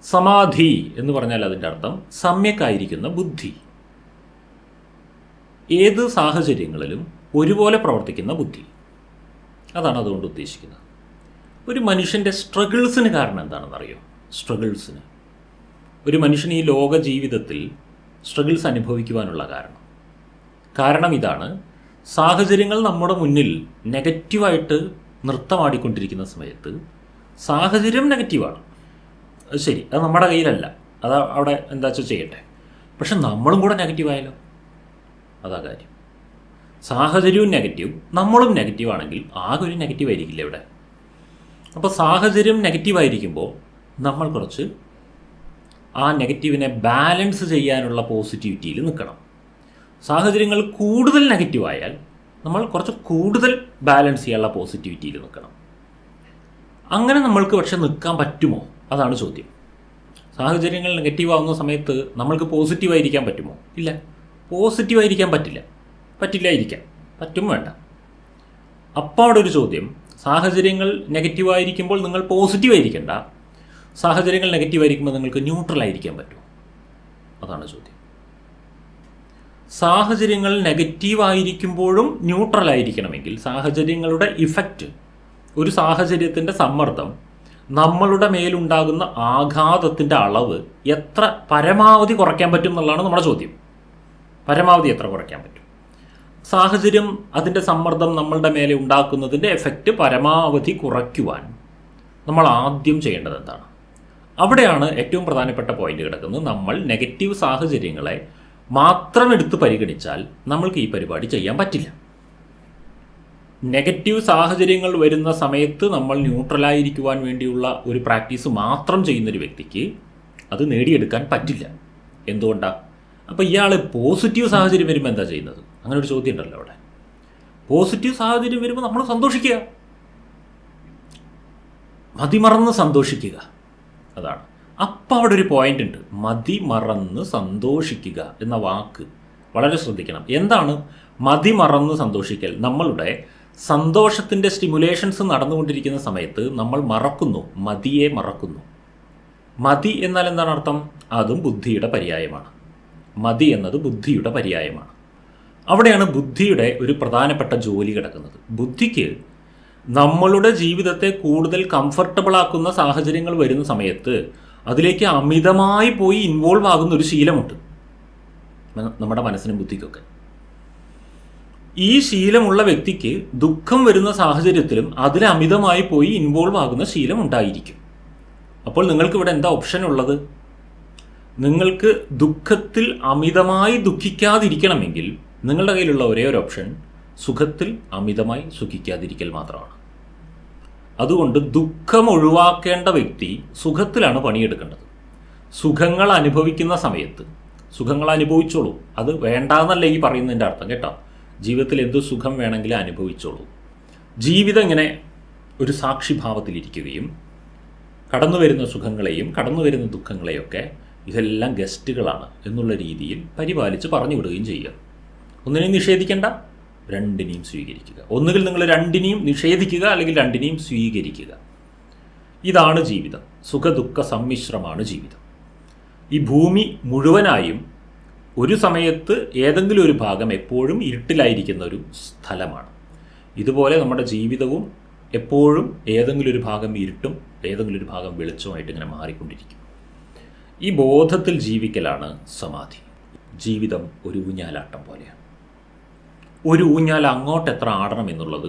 സമാധി എന്ന് പറഞ്ഞാൽ അതിൻ്റെ അർത്ഥം സമ്യക്കായിരിക്കുന്ന ബുദ്ധി. ഏത് സാഹചര്യങ്ങളിലും ഒരുപോലെ പ്രവർത്തിക്കുന്ന ബുദ്ധി, അതാണ് അതുകൊണ്ട് ഉദ്ദേശിക്കുന്നത്. ഒരു മനുഷ്യൻ്റെ സ്ട്രഗിൾസിന് കാരണം എന്താണെന്നറിയോ? സ്ട്രഗിൾസിന് ഒരു മനുഷ്യൻ ഈ ലോക ജീവിതത്തിൽ സ്ട്രഗിൾസ് അനുഭവിക്കുവാനുള്ള കാരണം ഇതാണ്. സാഹചര്യങ്ങൾ നമ്മുടെ മുന്നിൽ നെഗറ്റീവായിട്ട് നൃത്തമാടിക്കൊണ്ടിരിക്കുന്ന സമയത്ത് സാഹചര്യം നെഗറ്റീവാണ്, അത് ശരി, അത് നമ്മുടെ കയ്യിലല്ല, അത് അവിടെ എന്താ വെച്ചാൽ ചെയ്യട്ടെ. പക്ഷെ നമ്മളും കൂടെ നെഗറ്റീവായാലോ? അതാ കാര്യം. സാഹചര്യവും നെഗറ്റീവ്, നമ്മളും നെഗറ്റീവാണെങ്കിൽ ആകെ ഒരു നെഗറ്റീവ് ആയിരിക്കില്ല ഇവിടെ. അപ്പോൾ സാഹചര്യം നെഗറ്റീവായിരിക്കുമ്പോൾ നമ്മൾ കുറച്ച് ആ നെഗറ്റീവിനെ ബാലൻസ് ചെയ്യാനുള്ള പോസിറ്റിവിറ്റിയിൽ നിൽക്കണം. സാഹചര്യങ്ങൾ കൂടുതൽ നെഗറ്റീവായാൽ നമ്മൾ കുറച്ച് കൂടുതൽ ബാലൻസ് ചെയ്യാനുള്ള പോസിറ്റിവിറ്റിയിൽ നിൽക്കണം. അങ്ങനെ നമ്മൾക്ക് പക്ഷെ നിൽക്കാൻ പറ്റുമോ? അതാണ് ചോദ്യം. സാഹചര്യങ്ങൾ നെഗറ്റീവാകുന്ന സമയത്ത് നമ്മൾക്ക് പോസിറ്റീവായിരിക്കാൻ പറ്റുമോ? ഇല്ല, പോസിറ്റീവായിരിക്കാൻ പറ്റില്ലായിരിക്കാം, പറ്റും വേണ്ട. അപ്പോൾ അവിടെ ഒരു ചോദ്യം, സാഹചര്യങ്ങൾ നെഗറ്റീവായിരിക്കുമ്പോൾ നിങ്ങൾ പോസിറ്റീവായിരിക്കേണ്ട, സാഹചര്യങ്ങൾ നെഗറ്റീവായിരിക്കുമ്പോൾ നിങ്ങൾക്ക് ന്യൂട്രലായിരിക്കാൻ പറ്റുമോ? അതാണ് ചോദ്യം. സാഹചര്യങ്ങൾ നെഗറ്റീവായിരിക്കുമ്പോഴും ന്യൂട്രലായിരിക്കണമെങ്കിൽ സാഹചര്യങ്ങളുടെ ഇഫക്റ്റ്, ഒരു സാഹചര്യത്തിൻ്റെ സമ്മർദ്ദം, നമ്മളുടെ മേലുണ്ടാകുന്ന ആഘാതത്തിൻ്റെ അളവ് എത്ര പരമാവധി കുറയ്ക്കാൻ പറ്റും എന്നുള്ളതാണ് നമ്മുടെ ചോദ്യം. പരമാവധി എത്ര കുറയ്ക്കാൻ പറ്റും? സാഹചര്യം, അതിൻ്റെ സമ്മർദ്ദം നമ്മളുടെ മേലെ ഉണ്ടാക്കുന്നതിൻ്റെ എഫക്റ്റ് പരമാവധി കുറയ്ക്കുവാൻ നമ്മൾ ആദ്യം ചെയ്യേണ്ടത് എന്താണ്? അവിടെയാണ് ഏറ്റവും പ്രധാനപ്പെട്ട പോയിന്റ് കിടക്കുന്നത്. നമ്മൾ നെഗറ്റീവ് സാഹചര്യങ്ങളെ മാത്രം എടുത്ത് പരിഗണിച്ചാൽ നമ്മൾക്ക് ഈ പരിപാടി ചെയ്യാൻ പറ്റില്ല. നെഗറ്റീവ് സാഹചര്യങ്ങൾ വരുന്ന സമയത്ത് നമ്മൾ ന്യൂട്രലായിരിക്കുവാൻ വേണ്ടിയുള്ള ഒരു പ്രാക്ടീസ് മാത്രം ചെയ്യുന്നൊരു വ്യക്തിക്ക് അത് നേടിയെടുക്കാൻ പറ്റില്ല. എന്തുകൊണ്ടാണ്? അപ്പോൾ ഇയാൾ പോസിറ്റീവ് സാഹചര്യം വരുമ്പോൾ എന്താ ചെയ്യുന്നത്? അങ്ങനെ ഒരു ചോദ്യം ഉണ്ടല്ലോ അവിടെ. പോസിറ്റീവ് സാഹചര്യം വരുമ്പോൾ നമ്മൾ സന്തോഷിക്കുക, മതിമറന്ന് സന്തോഷിക്കുക, അതാണ്. അപ്പം അവിടെ ഒരു പോയിന്റ് ഉണ്ട്, മതിമറന്ന് സന്തോഷിക്കുക എന്ന വാക്ക് വളരെ ശ്രദ്ധിക്കണം. എന്താണ് മതിമറന്ന് സന്തോഷിക്കൽ? നമ്മളുടെ സന്തോഷത്തിൻ്റെ സ്റ്റിമുലേഷൻസ് നടന്നുകൊണ്ടിരിക്കുന്ന സമയത്ത് നമ്മൾ മറക്കുന്നു, മതിയെ മറക്കുന്നു. മതി എന്നാൽ എന്താണ് അർത്ഥം? അതും ബുദ്ധിയുടെ പര്യായമാണ്. മതി എന്നത് ബുദ്ധിയുടെ പര്യായമാണ്. അവിടെയാണ് ബുദ്ധിയുടെ ഒരു പ്രധാനപ്പെട്ട ജോലി കിടക്കുന്നത്. ബുദ്ധിക്ക് നമ്മളുടെ ജീവിതത്തെ കൂടുതൽ കംഫർട്ടബിൾ ആക്കുന്ന സാഹചര്യങ്ങൾ വരുന്ന സമയത്ത് അതിലേക്ക് അമിതമായി പോയി ഇൻവോൾവ് ആകുന്ന ഒരു ശീലമുണ്ട് നമ്മുടെ മനസ്സിനും ബുദ്ധിക്കൊക്കെ. ഈ ശീലമുള്ള വ്യക്തിക്ക് ദുഃഖം വരുന്ന സാഹചര്യത്തിലും അതിൽ അമിതമായി പോയി ഇൻവോൾവ് ആകുന്ന ശീലം ഉണ്ടായിരിക്കും. അപ്പോൾ നിങ്ങൾക്ക് ഇവിടെ എന്താ ഓപ്ഷൻ ഉള്ളത്? നിങ്ങൾക്ക് ദുഃഖത്തിൽ അമിതമായി ദുഃഖിക്കാതിരിക്കണമെങ്കിൽ നിങ്ങളുടെ കയ്യിലുള്ള ഒരേ ഒരു ഓപ്ഷൻ സുഖത്തിൽ അമിതമായി സുഖിക്കാതിരിക്കൽ മാത്രമാണ്. അതുകൊണ്ട് ദുഃഖം ഒഴിവാക്കേണ്ട വ്യക്തി സുഖത്തിലാണ് പണിയെടുക്കേണ്ടത്. സുഖങ്ങൾ അനുഭവിക്കുന്ന സമയത്ത് സുഖങ്ങൾ അനുഭവിച്ചോളൂ, അത് വേണ്ടാന്നല്ല ഈ പറയുന്നതിൻ്റെ അർത്ഥം കേട്ടോ. ജീവിതത്തിൽ എന്ത് സുഖം വേണമെങ്കിലും അനുഭവിച്ചോളൂ. ജീവിതം ഇങ്ങനെ ഒരു സാക്ഷിഭാവത്തിലിരിക്കുകയും കടന്നു വരുന്ന സുഖങ്ങളെയും കടന്നു വരുന്ന ദുഃഖങ്ങളെയൊക്കെ ഇതെല്ലാം ഗസ്റ്റുകളാണ് എന്നുള്ള രീതിയിൽ പരിപാലിച്ച് പറഞ്ഞു വിടുകയും ചെയ്യുക. ഒന്നിനെയും നിഷേധിക്കേണ്ട, രണ്ടിനെയും സ്വീകരിക്കുക. ഒന്നുകിൽ നിങ്ങൾ രണ്ടിനെയും നിഷേധിക്കുക, അല്ലെങ്കിൽ രണ്ടിനെയും സ്വീകരിക്കുക. ഇതാണ് ജീവിതം. സുഖദുഃഖ സമ്മിശ്രമാണ് ജീവിതം. ഈ ഭൂമി മുഴുവനായും ഒരു സമയത്ത് ഏതെങ്കിലും ഒരു ഭാഗം എപ്പോഴും ഇരുട്ടിലായിരിക്കുന്ന ഒരു സ്ഥലമാണ്. ഇതുപോലെ നമ്മുടെ ജീവിതവും എപ്പോഴും ഏതെങ്കിലും ഒരു ഭാഗം ഇരുട്ടും ഏതെങ്കിലും ഒരു ഭാഗം വെളിച്ചമായിട്ട് ഇങ്ങനെ മാറിക്കൊണ്ടിരിക്കും. ഈ ബോധത്തിൽ ജീവിക്കലാണ് സമാധി. ജീവിതം ഒരു ഊഞ്ഞാലാട്ടം പോലെയാണ്. ഒരു ഊഞ്ഞാൽ അങ്ങോട്ട് എത്ര ആടണം എന്നുള്ളത്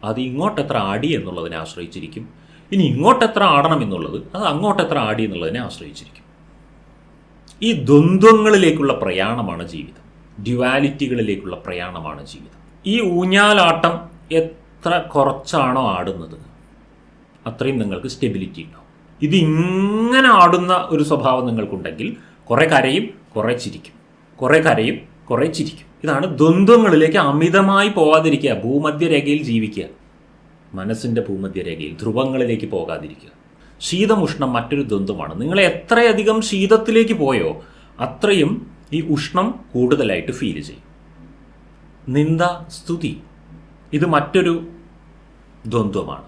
അത് ഇങ്ങോട്ട് എത്ര ആടി എന്നുള്ളതിനെ ആശ്രയിച്ചിരിക്കും. ഇനി ഇങ്ങോട്ട് എത്ര ആടണം എന്നുള്ളത് അത് അങ്ങോട്ട് എത്ര ആടി എന്നുള്ളതിനെ ആശ്രയിച്ചിരിക്കും. ഈ ദ്വന്ദ്വങ്ങളിലേക്കുള്ള പ്രയാണമാണ് ജീവിതം. ഡ്യുവാലിറ്റികളിലേക്കുള്ള പ്രയാണമാണ് ജീവിതം. ഈ ഊഞ്ഞാലാട്ടം എത്ര കുറച്ചാണോ ആടുന്നത് അത്രയും നിങ്ങൾക്ക് സ്റ്റെബിലിറ്റി ഉണ്ടാവും. ഇതിങ്ങനെ ആടുന്ന ഒരു സ്വഭാവം നിങ്ങൾക്കുണ്ടെങ്കിൽ കുറേ കരയും കുറേ ചിരിക്കും, കുറേ കരയും കുറേ ചിരിക്കും. ഇതാണ് ദ്വന്ദ്വങ്ങളിലേക്ക് അമിതമായി പോകാതിരിക്കുക. ഭൂമധ്യരേഖയിൽ ജീവിക്കുക, മനസ്സിൻ്റെ ഭൂമധ്യരേഖയിൽ, ധ്രുവങ്ങളിലേക്ക് പോകാതിരിക്കുക. ശീതമുഷ്ണം മറ്റൊരു ദ്വന്ദ്വമാണ്. നിങ്ങൾ എത്രയധികം ശീതത്തിലേക്ക് പോയോ അത്രയും ഈ ഉഷ്ണം കൂടുതലായിട്ട് ഫീൽ ചെയ്യും. നിന്ദ, സ്തുതി, ഇത് മറ്റൊരു ദ്വന്ദ്വമാണ്.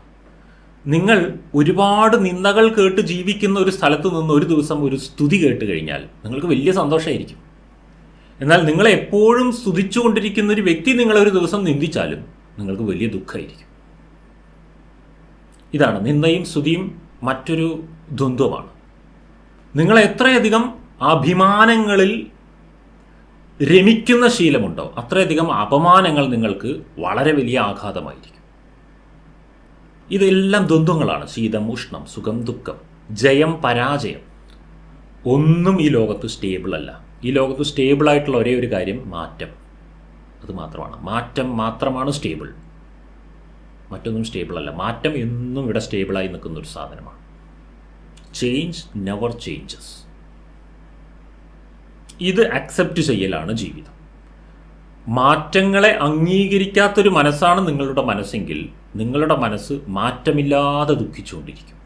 നിങ്ങൾ ഒരുപാട് നിന്ദകൾ കേട്ട് ജീവിക്കുന്ന ഒരു സ്ഥലത്ത് നിന്ന് ഒരു ദിവസം ഒരു സ്തുതി കേട്ട് കഴിഞ്ഞാൽ നിങ്ങൾക്ക് വലിയ സന്തോഷമായിരിക്കും. എന്നാൽ നിങ്ങളെ എപ്പോഴും സ്തുതിച്ചുകൊണ്ടിരിക്കുന്ന ഒരു വ്യക്തി നിങ്ങളെ ഒരു ദിവസം നിന്ദിച്ചാലും നിങ്ങൾക്ക് വലിയ ദുഃഖമായിരിക്കും. ഇതാണ് നിന്ദയും സ്തുതിയും മറ്റൊരു ദ്വന്ദ്വമാണ്. നിങ്ങൾ എത്രയധികം അഭിമാനങ്ങളിൽ രമിക്കുന്ന ശീലമുണ്ടോ അത്രയധികം അപമാനങ്ങൾ നിങ്ങൾക്ക് വളരെ വലിയ ആഘാതമായിരിക്കും. ഇതെല്ലാം ദ്വന്ദ്വങ്ങളാണ്. ശീതം ഉഷ്ണം, സുഖം ദുഃഖം, ജയം പരാജയം. ഒന്നും ഈ ലോകത്ത് സ്റ്റേബിൾ അല്ല. ഈ ലോകത്ത് സ്റ്റേബിളായിട്ടുള്ള ഒരേ ഒരു കാര്യം മാറ്റം. അത് മാത്രമാണ്. മാറ്റം മാത്രമാണ് സ്റ്റേബിൾ. മറ്റൊന്നും സ്റ്റേബിൾ അല്ല. മാറ്റം എന്നും ഇവിടെ സ്റ്റേബിളായി നിൽക്കുന്നൊരു സാധനമാണ്. Change never changes. ഇത് അക്സെപ്റ്റ് ചെയ്യലാണ് ജീവിതം. മാറ്റങ്ങളെ അംഗീകരിക്കാത്തൊരു മനസ്സാണ് നിങ്ങളുടെ മനസ്സെങ്കിൽ നിങ്ങളുടെ മനസ്സ് മാറ്റമില്ലാതെ ദുഃഖിച്ചുകൊണ്ടിരിക്കും.